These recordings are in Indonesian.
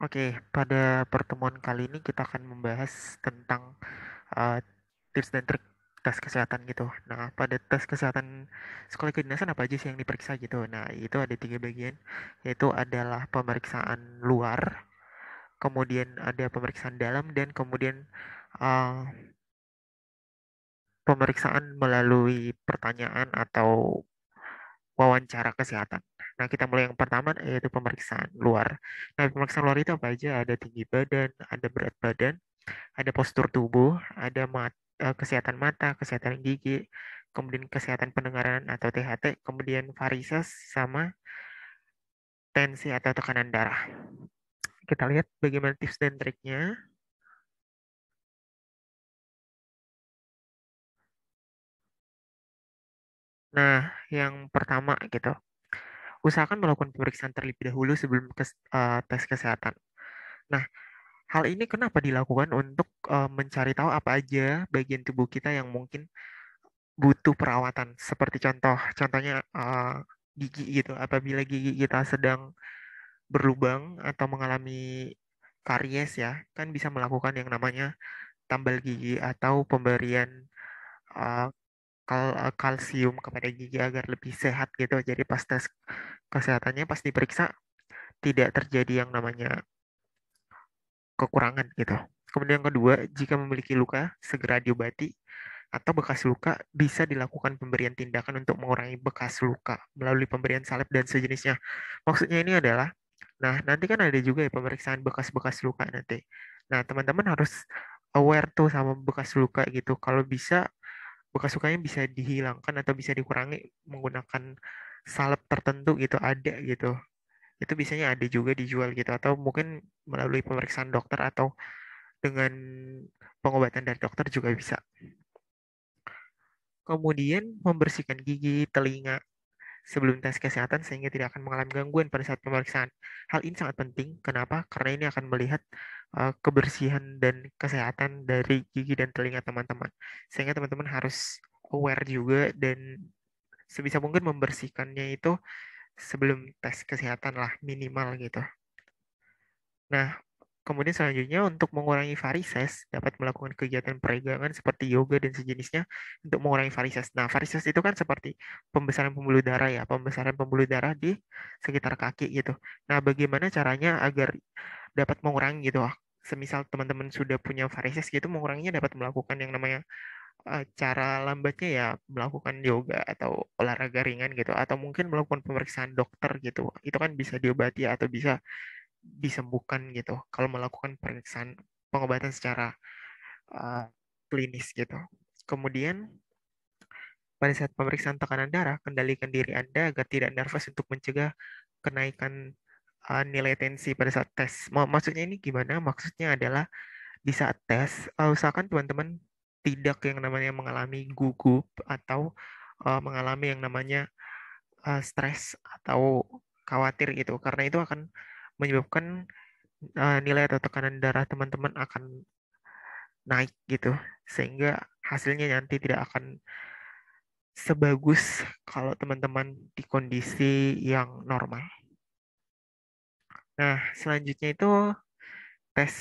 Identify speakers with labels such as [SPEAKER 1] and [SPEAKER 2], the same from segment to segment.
[SPEAKER 1] Oke, pada pertemuan kali ini kita akan membahas tentang uh, tips dan trik tes kesehatan gitu. Nah, pada tes kesehatan sekolah kedinasan apa aja sih yang diperiksa gitu? Nah, itu ada 3 bagian, yaitu adalah pemeriksaan luar, kemudian ada pemeriksaan dalam, dan kemudian uh, pemeriksaan melalui pertanyaan atau wawancara kesehatan. Nah, kita mulai yang pertama yaitu pemeriksaan luar. Nah, pemeriksaan luar itu apa aja? Ada tinggi badan, ada berat badan, ada postur tubuh, ada kesehatan mata, kesehatan gigi, kemudian kesehatan pendengaran atau THT, kemudian varises sama tensi atau tekanan darah. Kita lihat bagaimana tips dan triknya. Nah, yang pertama gitu, usahakan melakukan pemeriksaan terlebih dahulu sebelum tes kesehatan. Nah, hal ini kenapa dilakukan untuk mencari tahu apa aja bagian tubuh kita yang mungkin butuh perawatan. Seperti contohnya gigi gitu. Apabila gigi kita sedang berlubang atau mengalami karies ya, kan bisa melakukan yang namanya tambal gigi atau pemberian uh, kalsium kepada gigi agar lebih sehat gitu. Jadi pas tes kesehatannya, pas diperiksa tidak terjadi yang namanya kekurangan gitu. Kemudian yang kedua, jika memiliki luka, segera diobati atau bekas luka bisa dilakukan pemberian tindakan untuk mengurangi bekas luka melalui pemberian salep dan sejenisnya. Maksudnya ini adalah, nah nanti kan ada juga ya pemeriksaan bekas-bekas luka nanti. Nah teman-teman harus aware tuh sama bekas luka gitu. Kalau bisa bekas lukanya bisa dihilangkan atau bisa dikurangi menggunakan salep tertentu gitu ada gitu. Itu biasanya ada juga dijual gitu atau mungkin melalui pemeriksaan dokter atau dengan pengobatan dari dokter juga bisa. Kemudian membersihkan gigi, telinga sebelum tes kesehatan sehingga tidak akan mengalami gangguan pada saat pemeriksaan. Hal ini sangat penting. Kenapa? Karena ini akan melihat kebersihan dan kesehatan dari gigi dan telinga teman-teman. Sehingga teman-teman harus aware juga dan sebisa mungkin membersihkannya itu sebelum tes kesehatan lah minimal gitu. Nah, kemudian selanjutnya untuk mengurangi varises dapat melakukan kegiatan peregangan seperti yoga dan sejenisnya untuk mengurangi varises. Nah, varises itu kan seperti pembesaran pembuluh darah ya, pembesaran pembuluh darah di sekitar kaki gitu. Nah, bagaimana caranya agar dapat mengurangi gitu? Semisal teman-teman sudah punya varises gitu, menguranginya dapat melakukan yang namanya cara lambatnya ya melakukan yoga atau olahraga ringan gitu, atau mungkin melakukan pemeriksaan dokter gitu. Itu kan bisa diobati atau bisa disembuhkan gitu kalau melakukan pemeriksaan pengobatan secara uh, klinis gitu. Kemudian pada saat pemeriksaan tekanan darah, kendalikan diri Anda agar tidak nervous untuk mencegah kenaikan nilai tensi pada saat tes. Maksudnya ini gimana? Maksudnya adalah di saat tes, usahakan teman-teman tidak yang namanya mengalami gugup atau mengalami yang namanya stres atau khawatir gitu, karena itu akan menyebabkan nilai atau tekanan darah teman-teman akan naik gitu sehingga hasilnya nanti tidak akan sebagus kalau teman-teman di kondisi yang normal. Nah, selanjutnya itu tes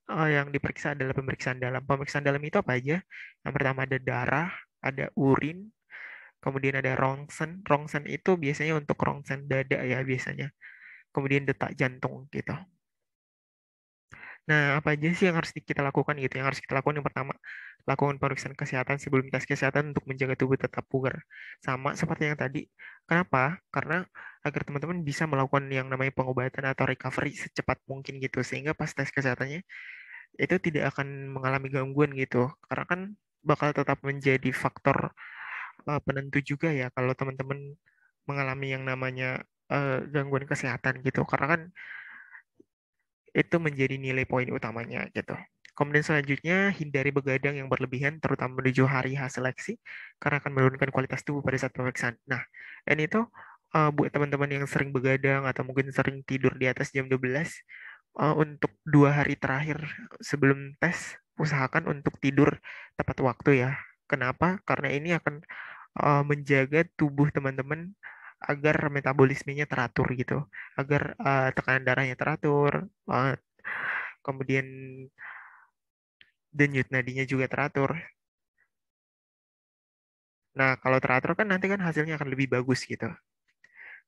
[SPEAKER 1] yang diperiksa adalah pemeriksaan dalam. Pemeriksaan dalam itu apa aja? Yang pertama ada darah, ada urin, kemudian ada rongsen. Rongsen itu biasanya untuk rongsen dada ya biasanya. Kemudian detak jantung gitu. Nah, apa aja sih yang harus kita lakukan gitu? Yang harus kita lakukan yang pertama, lakukan pemeriksaan kesehatan sebelum tes kesehatan untuk menjaga tubuh tetap bugar. Sama seperti yang tadi. Kenapa? Karena agar teman-teman bisa melakukan yang namanya pengobatan atau recovery secepat mungkin gitu. Sehingga pas tes kesehatannya itu tidak akan mengalami gangguan gitu. Karena kan bakal tetap menjadi faktor penentu juga ya kalau teman-teman mengalami yang namanya gangguan kesehatan gitu. Karena kan itu menjadi nilai poin utamanya gitu. Kemudian selanjutnya, hindari begadang yang berlebihan, terutama menuju hari H seleksi, karena akan menurunkan kualitas tubuh pada saat pemeriksaan. Nah, ini tuh buat teman-teman yang sering begadang atau mungkin sering tidur di atas jam 12, untuk 2 hari terakhir sebelum tes, usahakan untuk tidur tepat waktu ya. Kenapa? Karena ini akan menjaga tubuh teman-teman agar metabolismenya teratur gitu, agar tekanan darahnya teratur, uh, kemudian denyut nadinya juga teratur. Nah, kalau teratur kan nanti kan hasilnya akan lebih bagus gitu.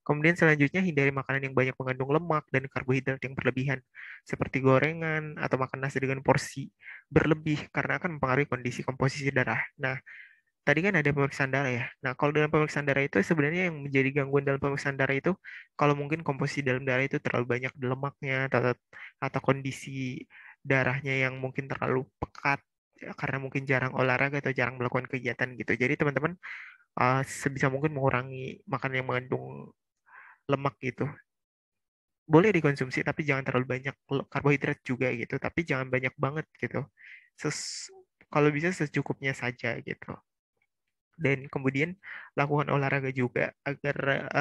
[SPEAKER 1] Kemudian selanjutnya hindari makanan yang banyak mengandung lemak dan karbohidrat yang berlebihan, seperti gorengan atau makan nasi dengan porsi berlebih karena akan mempengaruhi kondisi komposisi darah. Nah, tadi kan ada pemeriksaan darah ya. Nah, kalau dalam pemeriksaan darah itu sebenarnya yang menjadi gangguan dalam pemeriksaan darah itu kalau mungkin komposisi dalam darah itu terlalu banyak lemaknya atau kondisi darahnya yang mungkin terlalu pekat ya, karena mungkin jarang olahraga atau jarang melakukan kegiatan gitu. Jadi teman-teman sebisa mungkin mengurangi makanan yang mengandung lemak gitu. Boleh dikonsumsi tapi jangan terlalu banyak, karbohidrat juga gitu, tapi jangan banyak banget gitu. Kalau bisa secukupnya saja gitu. Dan kemudian lakukan olahraga juga agar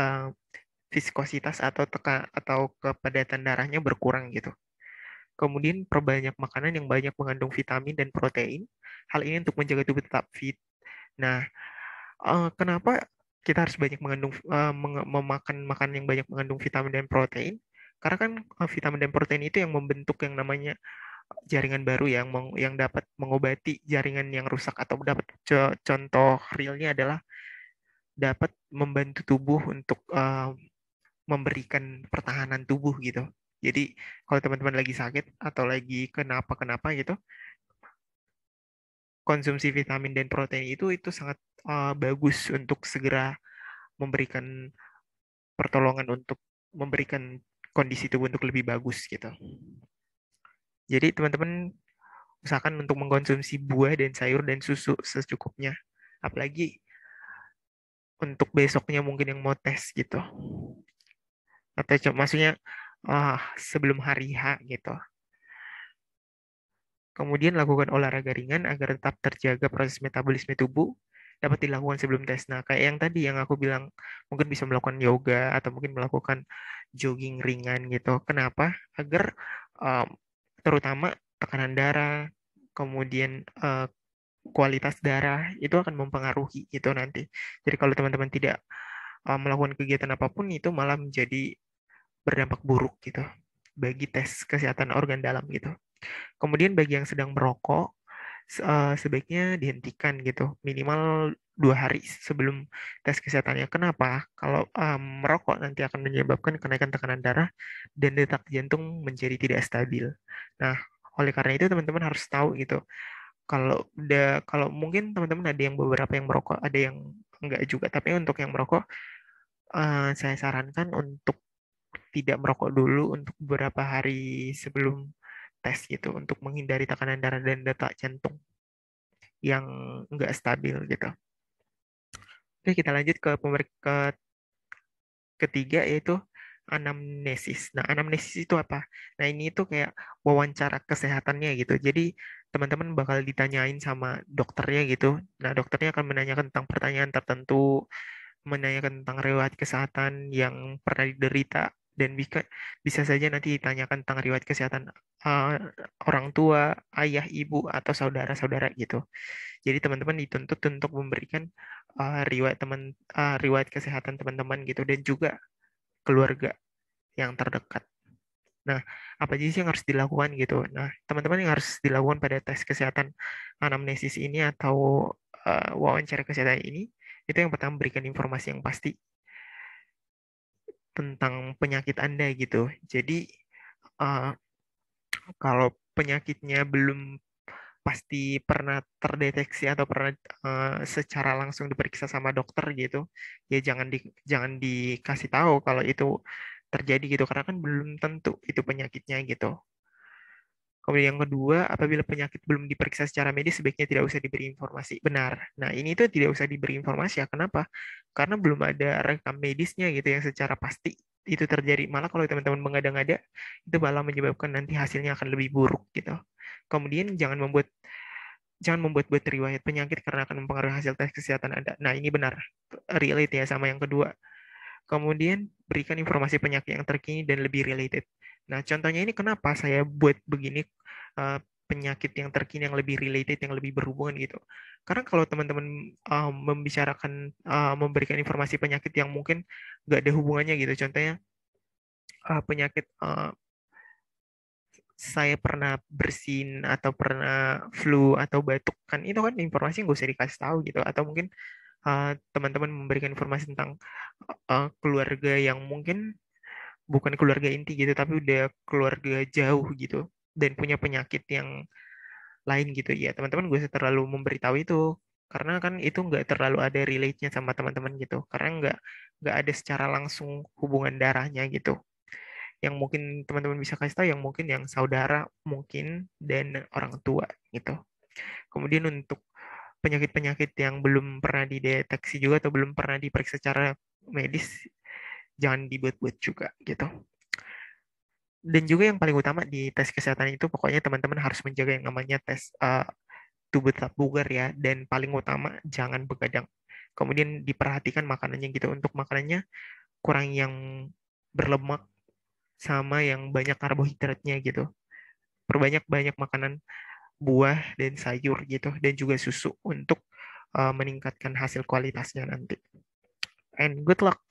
[SPEAKER 1] viskositas atau kepadatan darahnya berkurang gitu. Kemudian perbanyak makanan yang banyak mengandung vitamin dan protein. Hal ini untuk menjaga tubuh tetap fit. Nah, kenapa kita harus banyak memakan makanan yang banyak mengandung vitamin dan protein? Karena kan vitamin dan protein itu yang membentuk yang namanya jaringan baru yang dapat mengobati jaringan yang rusak atau dapat contoh realnya adalah dapat membantu tubuh untuk memberikan pertahanan tubuh gitu. Jadi kalau teman-teman lagi sakit atau lagi kenapa-kenapa gitu, konsumsi vitamin dan protein itu sangat bagus untuk segera memberikan pertolongan untuk memberikan kondisi tubuh untuk lebih bagus gitu. Jadi teman-teman usahakan untuk mengkonsumsi buah dan sayur dan susu secukupnya. Apalagi untuk besoknya mungkin yang mau tes gitu. Atau maksudnya sebelum hari H gitu. Kemudian lakukan olahraga ringan agar tetap terjaga proses metabolisme tubuh dapat dilakukan sebelum tes. Nah, kayak yang tadi yang aku bilang, mungkin bisa melakukan yoga atau mungkin melakukan jogging ringan gitu. Kenapa? Agar um, terutama tekanan darah, kemudian kualitas darah itu akan mempengaruhi itu nanti. Jadi kalau teman-teman tidak melakukan kegiatan apapun itu malah menjadi berdampak buruk gitu bagi tes kesehatan organ dalam gitu. Kemudian bagi yang sedang merokok, sebaiknya dihentikan gitu, minimal 2 hari sebelum tes kesehatannya. Kenapa? Kalau merokok nanti akan menyebabkan kenaikan tekanan darah dan detak jantung menjadi tidak stabil. Nah, oleh karena itu teman-teman harus tahu gitu. Kalau mungkin teman-teman ada yang beberapa yang merokok, ada yang enggak juga. Tapi untuk yang merokok, saya sarankan untuk tidak merokok dulu untuk beberapa hari sebelum tes gitu untuk menghindari tekanan darah dan detak jantung yang nggak stabil gitu. Oke, kita lanjut ke ketiga yaitu anamnesis. Nah, anamnesis itu apa? Nah, ini itu kayak wawancara kesehatannya gitu. Jadi, teman-teman bakal ditanyain sama dokternya gitu. Nah, dokternya akan menanyakan tentang pertanyaan tertentu, menanyakan tentang riwayat kesehatan yang pernah diderita, dan bisa saja nanti ditanyakan tentang riwayat kesehatan uh, orang tua, ayah, ibu, atau saudara-saudara gitu. Jadi teman-teman dituntut untuk memberikan riwayat kesehatan teman-teman gitu dan juga keluarga yang terdekat. Nah, apa aja sih yang harus dilakukan gitu? Nah, teman-teman yang harus dilakukan pada tes kesehatan anamnesis ini atau wawancara kesehatan ini, itu yang pertama berikan informasi yang pasti tentang penyakit Anda gitu. Jadi, uh, kalau penyakitnya belum pasti pernah terdeteksi atau pernah secara langsung diperiksa sama dokter gitu, ya jangan dikasih tahu kalau itu terjadi gitu karena kan belum tentu itu penyakitnya gitu. Kemudian yang kedua, apabila penyakit belum diperiksa secara medis, sebaiknya tidak usah diberi informasi. Benar. Nah, ini tuh tidak usah diberi informasi ya. Kenapa? Karena belum ada rekam medisnya gitu yang secara pasti itu terjadi. Malah kalau teman-teman mengada-ngada, itu malah menyebabkan nanti hasilnya akan lebih buruk gitu. Kemudian jangan membuat riwayat penyakit karena akan mempengaruhi hasil tes kesehatan Anda. Nah, ini benar. Relate ya sama yang kedua. Kemudian berikan informasi penyakit yang terkini dan lebih related. Nah, contohnya ini kenapa saya buat begini penyakit yang terkini, yang lebih related, yang lebih berhubungan gitu. Karena kalau teman-teman membicarakan, memberikan informasi penyakit yang mungkin nggak ada hubungannya gitu, contohnya penyakit saya pernah bersin atau pernah flu atau batuk, kan itu kan informasi yang gak usah dikasih tahu gitu. Atau mungkin teman-teman memberikan informasi tentang keluarga yang mungkin bukan keluarga inti gitu, tapi udah keluarga jauh gitu dan punya penyakit yang lain gitu, ya teman-teman gak usah terlalu memberitahu itu, karena kan itu nggak terlalu ada relate-nya sama teman-teman gitu, karena nggak ada secara langsung hubungan darahnya gitu. Yang mungkin teman-teman bisa kasih tahu yang mungkin yang saudara mungkin dan orang tua gitu. Kemudian untuk penyakit-penyakit yang belum pernah dideteksi juga atau belum pernah diperiksa secara medis, jangan dibuat-buat juga gitu. Dan juga yang paling utama di tes kesehatan itu pokoknya teman-teman harus menjaga yang namanya tes tubuh tetap bugar ya, dan paling utama jangan begadang. Kemudian diperhatikan makanannya gitu, untuk makanannya kurang yang berlemak sama yang banyak karbohidratnya gitu. Perbanyak banyak makanan buah dan sayur gitu, dan juga susu untuk meningkatkan hasil kualitasnya nanti. And good luck.